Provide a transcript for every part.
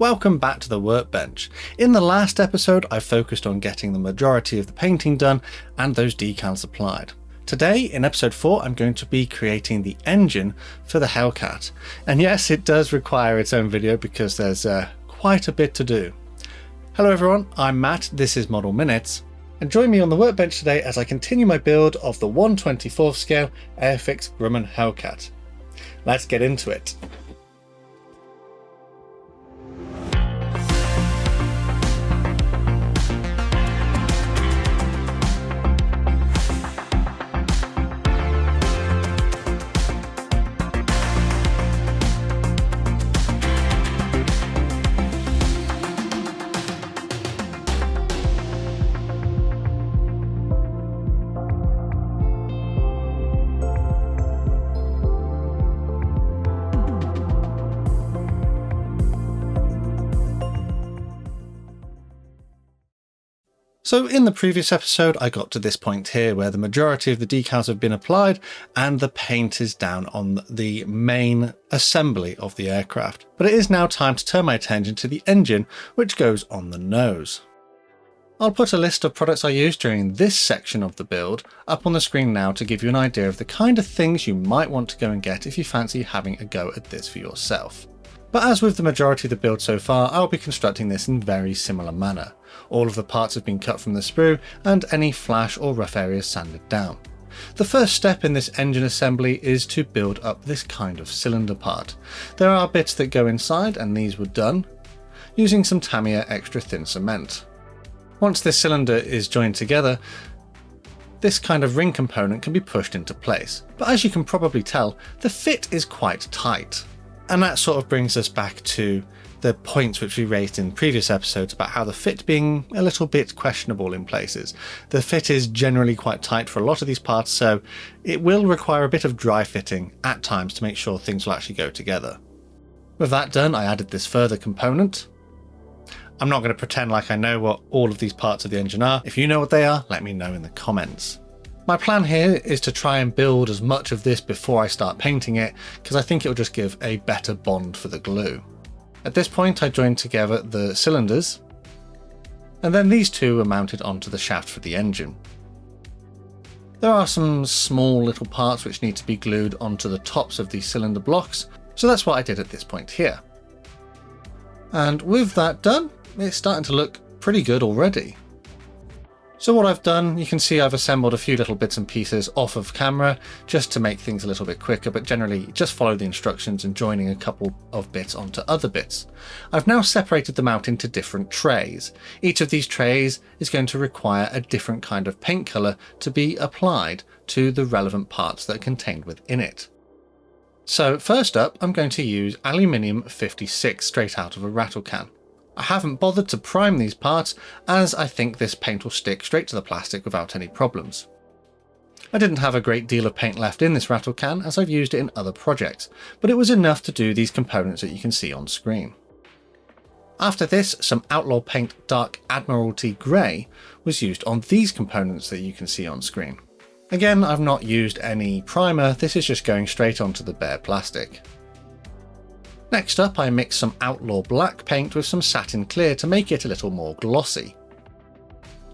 Welcome back to the workbench. In the last episode, I focused on getting the majority of the painting done and those decals applied. Today, in episode 4, I'm going to be creating the engine for the Hellcat. And yes, it does require its own video because there's quite a bit to do. Hello everyone, I'm Matt, this is Model Minutes, and join me on the workbench today as I continue my build of the 1/24th scale Airfix Grumman Hellcat. Let's get into it. So in the previous episode, I got to this point here where the majority of the decals have been applied and the paint is down on the main assembly of the aircraft. But it is now time to turn my attention to the engine, which goes on the nose. I'll put a list of products I used during this section of the build up on the screen now to give you an idea of the kind of things you might want to go and get if you fancy having a go at this for yourself. But as with the majority of the build so far, I'll be constructing this in very similar manner. All of the parts have been cut from the sprue and any flash or rough areas sanded down. The first step in this engine assembly is to build up this kind of cylinder part. There are bits that go inside and these were done using some Tamiya extra thin cement. Once this cylinder is joined together, this kind of ring component can be pushed into place. But as you can probably tell, the fit is quite tight. And that sort of brings us back to the points which we raised in previous episodes about how the fit being a little bit questionable in places. The fit is generally quite tight for a lot of these parts, so it will require a bit of dry fitting at times to make sure things will actually go together. With that done, I added this further component. I'm not going to pretend like I know what all of these parts of the engine are. If you know what they are, let me know in the comments. My plan here is to try and build as much of this before I start painting it, because I think it will just give a better bond for the glue. At this point I joined together the cylinders, and then these two are mounted onto the shaft for the engine. There are some small little parts which need to be glued onto the tops of these cylinder blocks, so that's what I did at this point here. And with that done, it's starting to look pretty good already. So what I've done, you can see I've assembled a few little bits and pieces off of camera just to make things a little bit quicker, but generally just follow the instructions and joining a couple of bits onto other bits. I've now separated them out into different trays. Each of these trays is going to require a different kind of paint colour to be applied to the relevant parts that are contained within it. So first up, I'm going to use aluminium 56 straight out of a rattle can. I haven't bothered to prime these parts as I think this paint will stick straight to the plastic without any problems. I didn't have a great deal of paint left in this rattle can as I've used it in other projects, but it was enough to do these components that you can see on screen. After this, some Outlaw Paint Dark Admiralty Grey was used on these components that you can see on screen. Again, I've not used any primer, this is just going straight onto the bare plastic. Next up, I mixed some Outlaw Black paint with some Satin Clear to make it a little more glossy.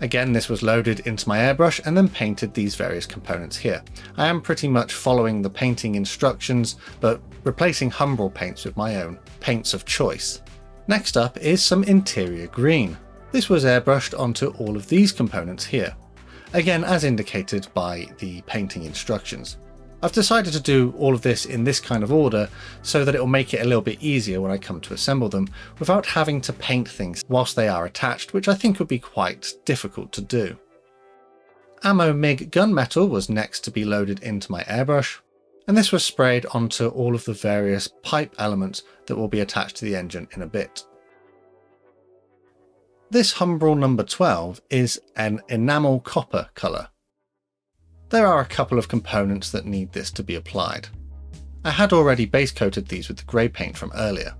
Again, this was loaded into my airbrush and then painted these various components here. I am pretty much following the painting instructions, but replacing Humbrol paints with my own paints of choice. Next up is some Interior Green. This was airbrushed onto all of these components here. Again, as indicated by the painting instructions. I've decided to do all of this in this kind of order so that it will make it a little bit easier when I come to assemble them without having to paint things whilst they are attached, which I think would be quite difficult to do. Ammo MiG gunmetal was next to be loaded into my airbrush, and this was sprayed onto all of the various pipe elements that will be attached to the engine in a bit. This Humbrol number 12 is an enamel copper colour. There are a couple of components that need this to be applied. I had already base coated these with the grey paint from earlier.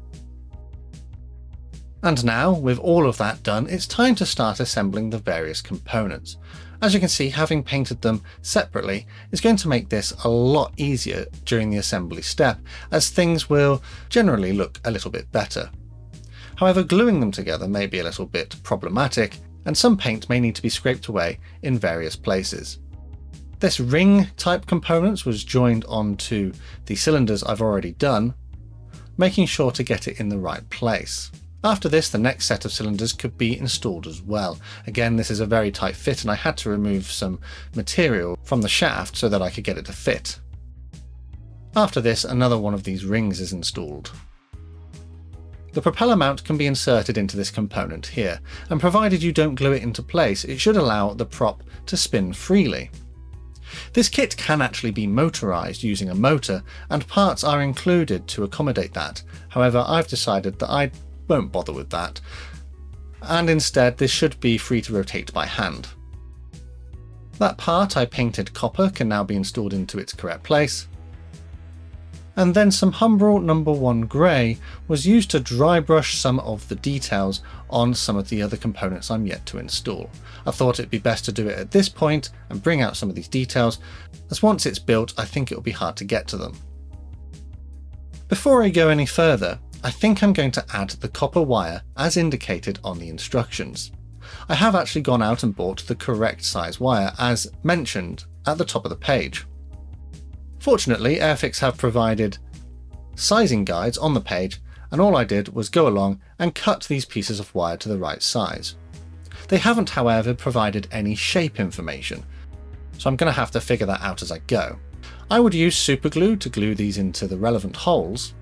And now, with all of that done, it's time to start assembling the various components. As you can see, having painted them separately is going to make this a lot easier during the assembly step, as things will generally look a little bit better. However, gluing them together may be a little bit problematic, and some paint may need to be scraped away in various places. This ring type components was joined onto the cylinders I've already done, making sure to get it in the right place. After this, the next set of cylinders could be installed as well. Again, this is a very tight fit and I had to remove some material from the shaft so that I could get it to fit. After this, another one of these rings is installed. The propeller mount can be inserted into this component here, and provided you don't glue it into place, it should allow the prop to spin freely. This kit can actually be motorized using a motor, and parts are included to accommodate that. However, I've decided that I won't bother with that, and instead this should be free to rotate by hand. That part I painted copper can now be installed into its correct place. And then some Humbrol No. 1 grey was used to dry brush some of the details on some of the other components I'm yet to install. I thought it'd be best to do it at this point and bring out some of these details, as once it's built I think it'll be hard to get to them. Before I go any further, I think I'm going to add the copper wire as indicated on the instructions. I have actually gone out and bought the correct size wire as mentioned at the top of the page. Fortunately, Airfix have provided sizing guides on the page, and all I did was go along and cut these pieces of wire to the right size. They haven't, however, provided any shape information, so I'm going to have to figure that out as I go. I would use super glue to glue these into the relevant holes,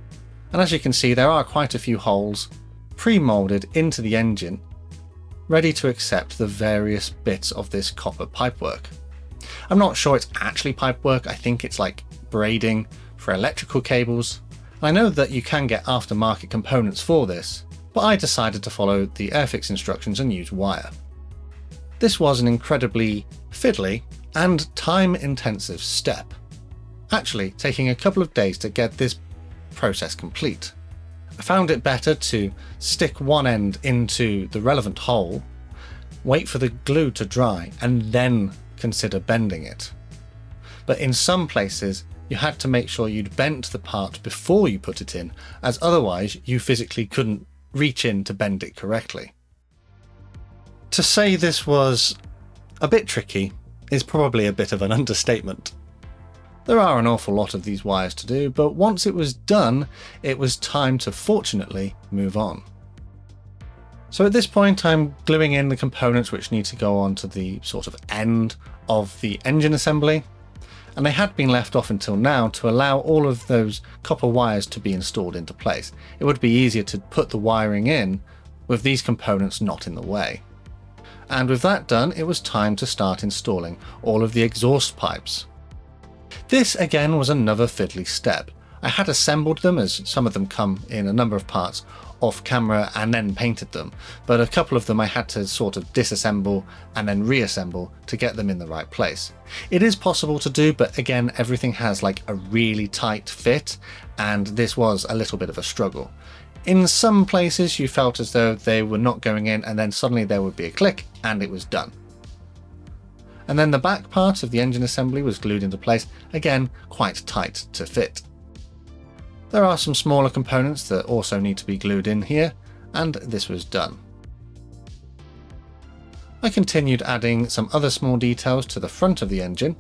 and as you can see there are quite a few holes pre-moulded into the engine, ready to accept the various bits of this copper pipework. I'm not sure it's actually pipework, I think it's like braiding for electrical cables. I know that you can get aftermarket components for this, but I decided to follow the Airfix instructions and use wire. This was an incredibly fiddly and time-intensive step, actually taking a couple of days to get this process complete. I found it better to stick one end into the relevant hole, wait for the glue to dry, and then consider bending it. But in some places, you had to make sure you'd bent the part before you put it in, as otherwise you physically couldn't reach in to bend it correctly. To say this was a bit tricky is probably a bit of an understatement. There are an awful lot of these wires to do, but once it was done, it was time to fortunately move on. So at this point I'm gluing in the components which need to go onto the sort of end of the engine assembly, and they had been left off until now to allow all of those copper wires to be installed into place. It would be easier to put the wiring in with these components not in the way. And with that done, it was time to start installing all of the exhaust pipes. This again was another fiddly step. I had assembled them, as some of them come in a number of parts, off camera and then painted them, but a couple of them I had to sort of disassemble and then reassemble to get them in the right place. It is possible to do, but again everything has like a really tight fit, and this was a little bit of a struggle. In some places you felt as though they were not going in, and then suddenly there would be a click and it was done. And then the back part of the engine assembly was glued into place, again quite tight to fit. There are some smaller components that also need to be glued in here, and this was done. I continued adding some other small details to the front of the engine,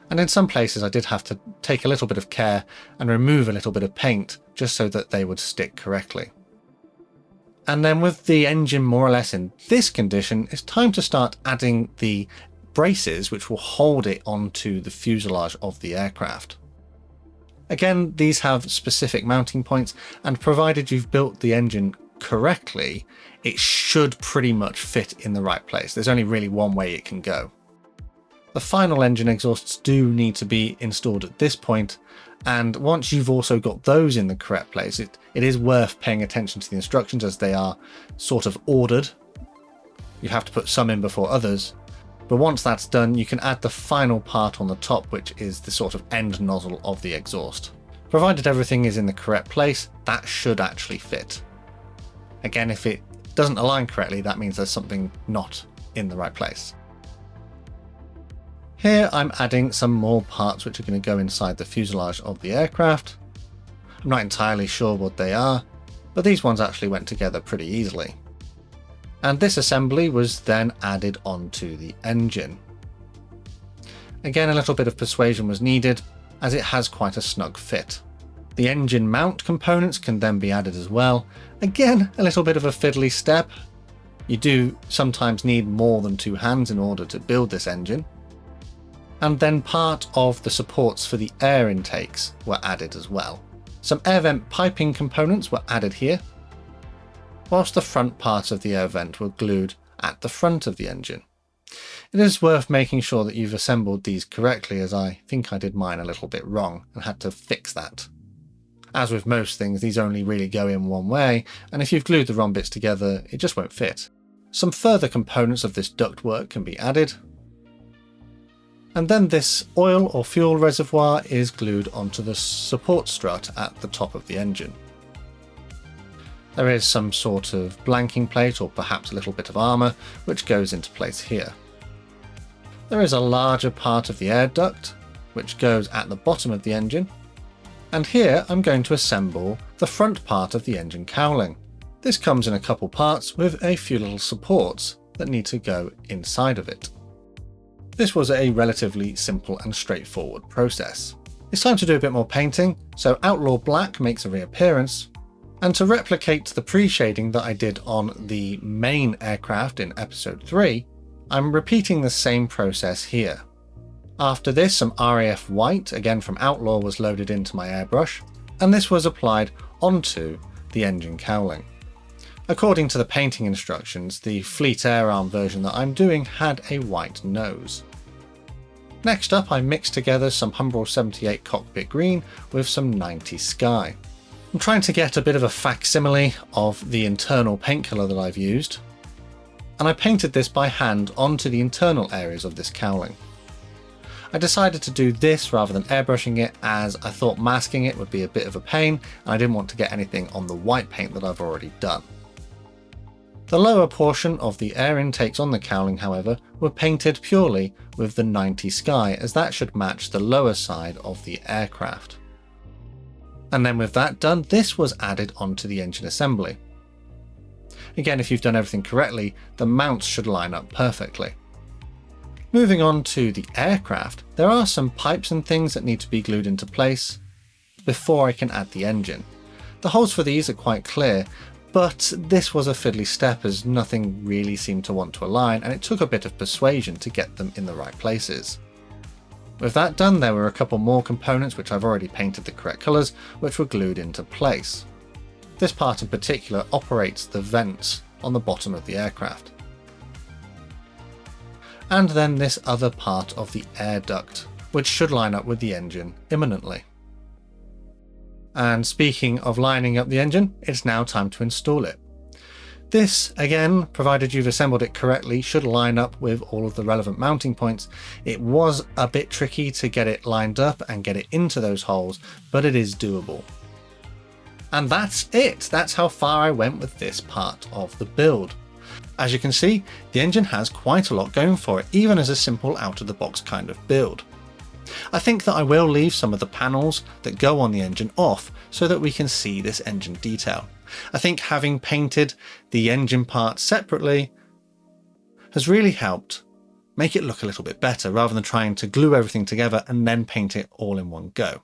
and in some places I did have to take a little bit of care and remove a little bit of paint just so that they would stick correctly. And then with the engine more or less in this condition, it's time to start adding the braces which will hold it onto the fuselage of the aircraft. Again, these have specific mounting points, and provided you've built the engine correctly, it should pretty much fit in the right place. There's only really one way it can go. The final engine exhausts do need to be installed at this point, and once you've also got those in the correct place, it is worth paying attention to the instructions as they are sort of ordered. You have to put some in before others. But once that's done, you can add the final part on the top, which is the sort of end nozzle of the exhaust. Provided everything is in the correct place, that should actually fit. Again, if it doesn't align correctly, that means there's something not in the right place. Here I'm adding some more parts which are going to go inside the fuselage of the aircraft. I'm not entirely sure what they are, but these ones actually went together pretty easily. And this assembly was then added onto the engine. Again, a little bit of persuasion was needed, as it has quite a snug fit. The engine mount components can then be added as well. Again, a little bit of a fiddly step. You do sometimes need more than 2 hands in order to build this engine. And then part of the supports for the air intakes were added as well. Some air vent piping components were added here, whilst the front parts of the air vent were glued at the front of the engine. It is worth making sure that you've assembled these correctly, as I think I did mine a little bit wrong and had to fix that. As with most things, these only really go in one way, and if you've glued the wrong bits together, it just won't fit. Some further components of this ductwork can be added. And then this oil or fuel reservoir is glued onto the support strut at the top of the engine. There is some sort of blanking plate or perhaps a little bit of armour which goes into place here. There is a larger part of the air duct which goes at the bottom of the engine, and here I'm going to assemble the front part of the engine cowling. This comes in a couple parts with a few little supports that need to go inside of it. This was a relatively simple and straightforward process. It's time to do a bit more painting, so Outlaw Black makes a reappearance, and to replicate the pre-shading that I did on the main aircraft in episode 3, I'm repeating the same process here. After this, some RAF white, again from Outlaw, was loaded into my airbrush, and this was applied onto the engine cowling. According to the painting instructions, the Fleet Air Arm version that I'm doing had a white nose. Next up, I mixed together some Humbrol 78 Cockpit Green with some 90 Sky. I'm trying to get a bit of a facsimile of the internal paint colour that I've used, and I painted this by hand onto the internal areas of this cowling. I decided to do this rather than airbrushing it, as I thought masking it would be a bit of a pain and I didn't want to get anything on the white paint that I've already done. The lower portion of the air intakes on the cowling, however, were painted purely with the 90 Sky, as that should match the lower side of the aircraft. And then with that done, this was added onto the engine assembly. Again, if you've done everything correctly, the mounts should line up perfectly. Moving on to the aircraft, there are some pipes and things that need to be glued into place before I can add the engine. The holes for these are quite clear, but this was a fiddly step as nothing really seemed to want to align, and it took a bit of persuasion to get them in the right places. With that done, there were a couple more components which I've already painted the correct colours, which were glued into place. This part in particular operates the vents on the bottom of the aircraft. And then this other part of the air duct, which should line up with the engine imminently. And speaking of lining up the engine, it's now time to install it. This, again, provided you've assembled it correctly, should line up with all of the relevant mounting points. It was a bit tricky to get it lined up and get it into those holes, but it is doable. And that's it. That's how far I went with this part of the build. As you can see, the engine has quite a lot going for it, even as a simple out-of-the-box kind of build. I think that I will leave some of the panels that go on the engine off so that we can see this engine detail. I think having painted the engine parts separately has really helped make it look a little bit better, rather than trying to glue everything together and then paint it all in one go.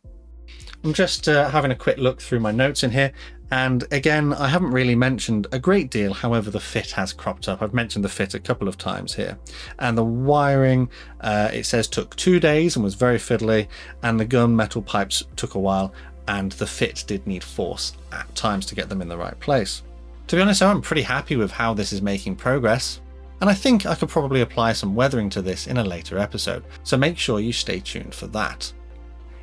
I'm just having a quick look through my notes in here, and again, I haven't really mentioned a great deal, however the fit has cropped up. I've mentioned the fit a couple of times here, and the wiring, it says took 2 days and was very fiddly, and the gunmetal pipes took a while, and the fit did need force at times to get them in the right place. To be honest, I'm pretty happy with how this is making progress, and I think I could probably apply some weathering to this in a later episode, so make sure you stay tuned for that.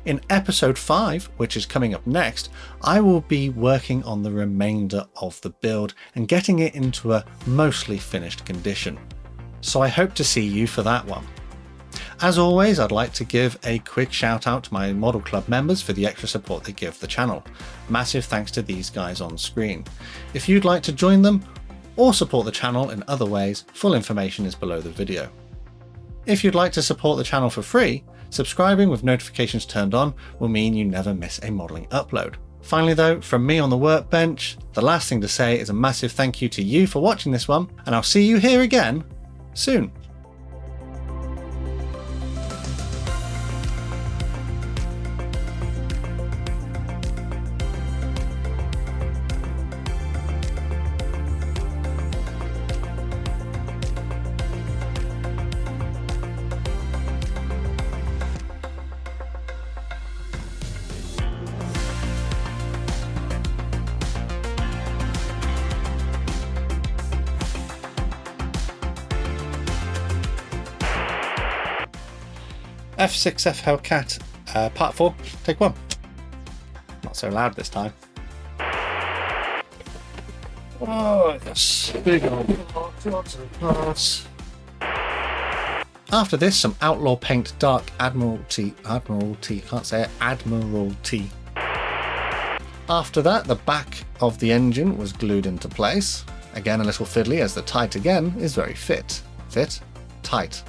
In episode 5, which is coming up next, I will be working on the remainder of the build and getting it into a mostly finished condition. So I hope to see you for that one. As always, I'd like to give a quick shout out to my Model Club members for the extra support they give the channel. Massive thanks to these guys on screen. If you'd like to join them or support the channel in other ways, full information is below the video. If you'd like to support the channel for free, subscribing with notifications turned on will mean you never miss a modelling upload. Finally though, from me on the workbench, the last thing to say is a massive thank you to you for watching this one, and I'll see you here again soon. F6F Hellcat, part 4, take 1. Not so loud this time. Oh, yes. Big old pass. After this, some Outlaw Paint Dark Admiralty, can't say it, Admiralty. After that, the back of the engine was glued into place. Again, a little fiddly as the tight again is very fit. Fit, tight.